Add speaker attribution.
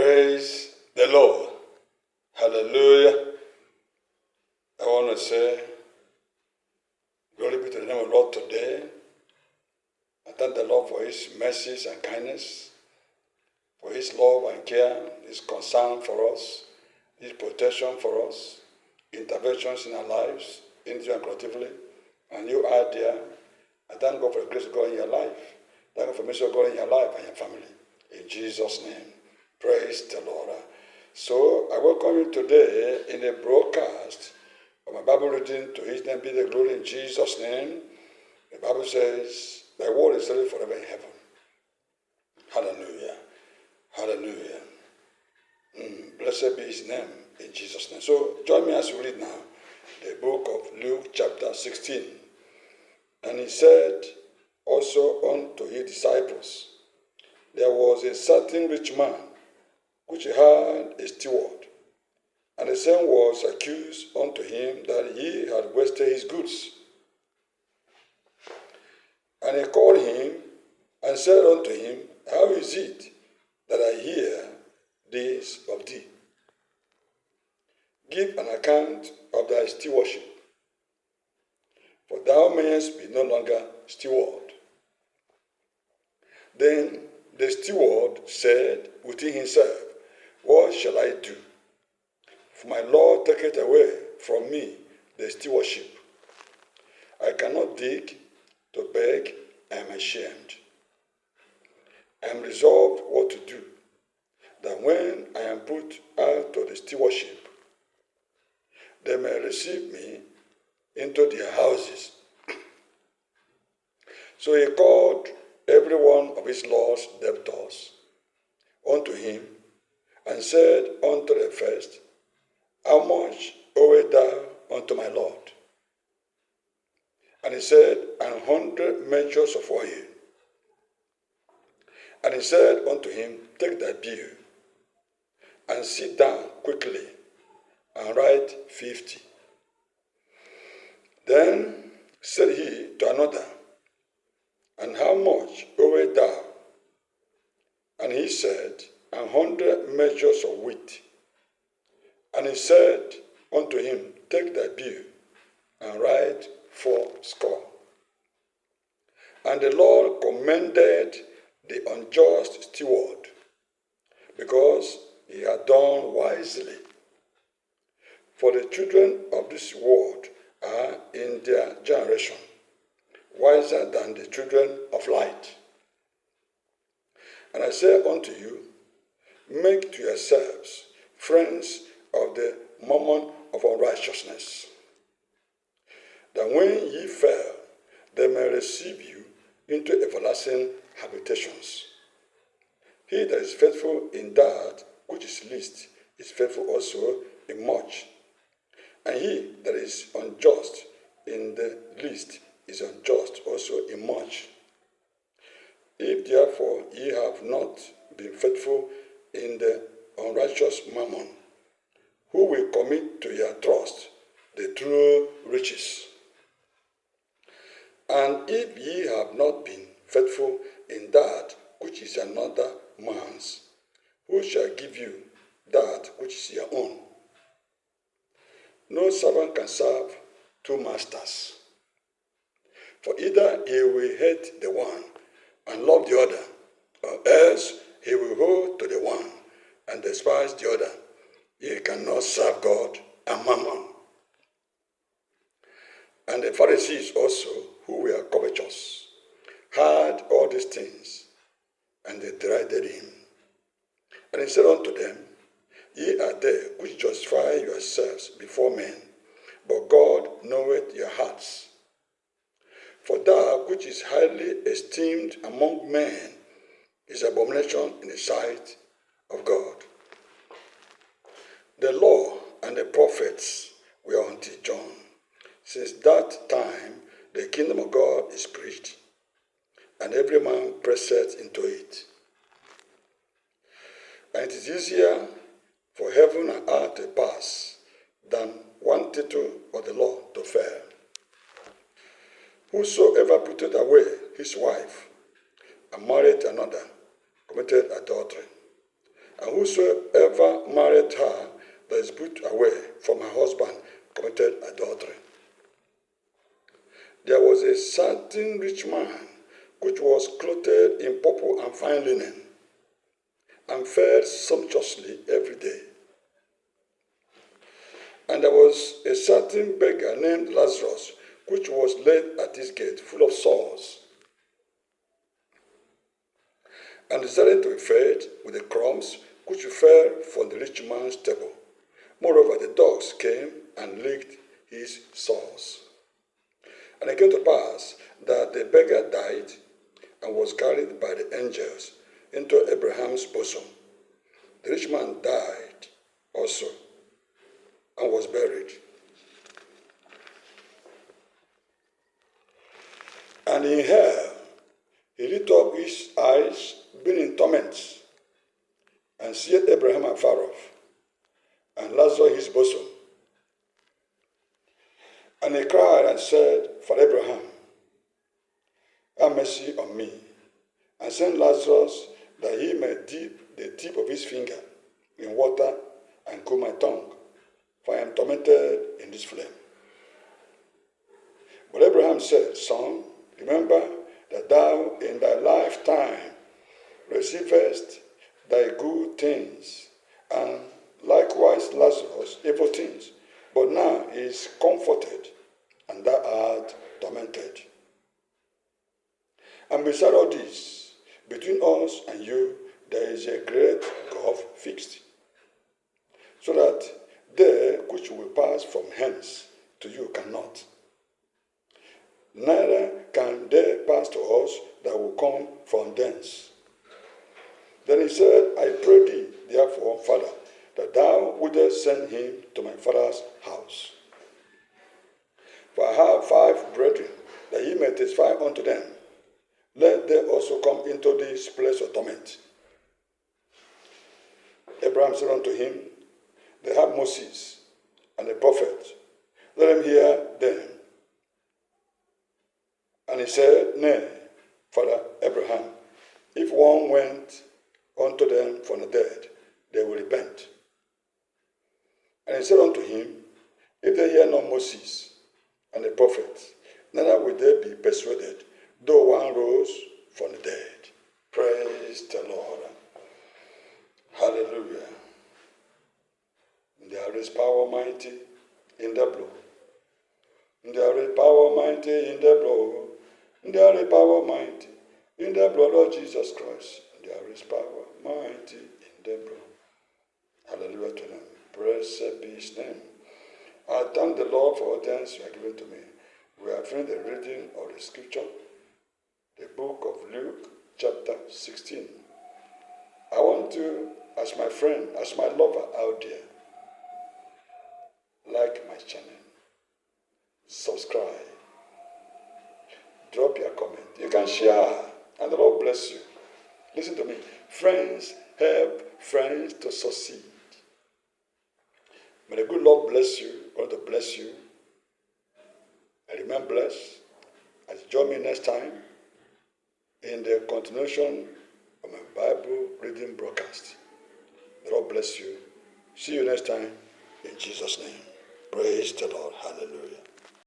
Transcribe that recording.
Speaker 1: Praise the Lord. Hallelujah. I want to say, glory be to the name of the Lord today. I thank the Lord for His mercies and kindness, for His love and care, His concern for us, His protection for us, interventions in our lives, individually and collectively. And you are there. I thank God for the grace of God in your life. Thank God for the mercy of God in your life and your family. In Jesus' name. Praise the Lord. So I welcome you today in a broadcast of my Bible reading. To His name be the glory in Jesus' name. The Bible says, thy word is settled forever in heaven. Hallelujah. Hallelujah. Blessed be His name in Jesus' name. So join me as we read now the book of Luke chapter 16. And He said also unto His disciples, there was a certain rich man which had a steward, and the same was accused unto him that he had wasted his goods. And he called him and said unto him, how is it that I hear this of thee? Give an account of thy stewardship, for thou mayest be no longer steward. Then the steward said within himself, what shall I do? For my Lord taketh away from me the stewardship. I cannot dig to beg, I am ashamed. I am resolved what to do, that when I am put out of the stewardship, they may receive me into their houses. So he called every one of his Lord's debtors unto him, and said unto the first, how much owest thou unto my Lord? And he said, 100 measures of oil. And he said unto him, take thy bill, and sit down quickly, and write 50. Then said he to another, and how much owest thou? And he said, 100 measures of wheat. And he said unto him, take thy bill, and write 80. And the Lord commended the unjust steward, because he had done wisely. For the children of this world are in their generation wiser than the children of light. And I say unto you, make to yourselves friends of the mammon of unrighteousness, that when ye fail, they may receive you into everlasting habitations. He that is faithful in that which is least is faithful also in much. And he that is unjust in the least is unjust also in much. If therefore ye have not been faithful in the unrighteous mammon, who will commit to your trust the true riches? And if ye have not been faithful in that which is another man's, who shall give you that which is your own? No servant can serve two masters, for either he will hate the one and love the other, or else he will hold to the one and despise the other. Ye cannot serve God and mammon. And the Pharisees also, who were covetous, heard all these things, and they derided him. And he said unto them, ye are they which justify yourselves before men, but God knoweth your hearts. For that which is highly esteemed among men is abomination in the sight of God. The law and the prophets were until John. Since that time the kingdom of God is preached, and every man presseth into it. And it is easier for heaven and earth to pass than one tittle of the law to fail. Whosoever putteth away his wife and married another committed adultery. And whosoever married her that is put away from her husband committed adultery. There was a certain rich man which was clothed in purple and fine linen, and fed sumptuously every day. And there was a certain beggar named Lazarus, which was laid at his gate, full of sores, and desired to be fed with the crumbs which fell from the rich man's table. Moreover, the dogs came and licked his sores. And it came to pass that the beggar died and was carried by the angels into Abraham's bosom. The rich man died also and was buried. And in hell he lifted up his eyes, being in torments, and seeth Abraham afar off, and Lazarus in his bosom. And he cried and said, For Abraham, have mercy on me, and send Lazarus that he may dip the tip of his finger in water and cool my tongue, for I am tormented in this flame. But Abraham said, Son, remember that thou in thy lifetime receivest thy good things, and likewise Lazarus evil things. But now he is comforted, and thou art tormented. And beside all this, between us and you, there is a great gulf fixed, so that they which will pass from hence to you cannot. Neither can they pass to us that will come from thence. Then he said, I pray thee, therefore, Father, that thou wouldest send him to my father's house. For I have 5 brethren, that he may testify unto them. Let them also come into this place of torment. Abraham said unto him, They have Moses and the prophet. Let them hear them. And he said, Nay, Father Abraham, if one went unto them from the dead, they will repent. And he said unto him, If they hear not Moses and the prophets, neither will they be persuaded, though one rose from the dead. Praise the Lord. Hallelujah. There is power mighty in the blood. There is power mighty in the blood. There is power mighty in the blood of Jesus Christ. There is power mighty in the blood. Hallelujah to them. Blessed be his name. I thank the Lord for all things you have given to me. We have finished the reading of the scripture, the book of Luke, chapter 16. I want to, as my friend, as my lover out there, like my channel, subscribe, drop your comment. You can share, and the Lord bless you. Listen to me. Friends help friends to succeed. May the good Lord bless you. God to bless you. And remain blessed as you join me next time in the continuation of my Bible reading broadcast. The Lord bless you. See you next time in Jesus' name. Praise the Lord. Hallelujah.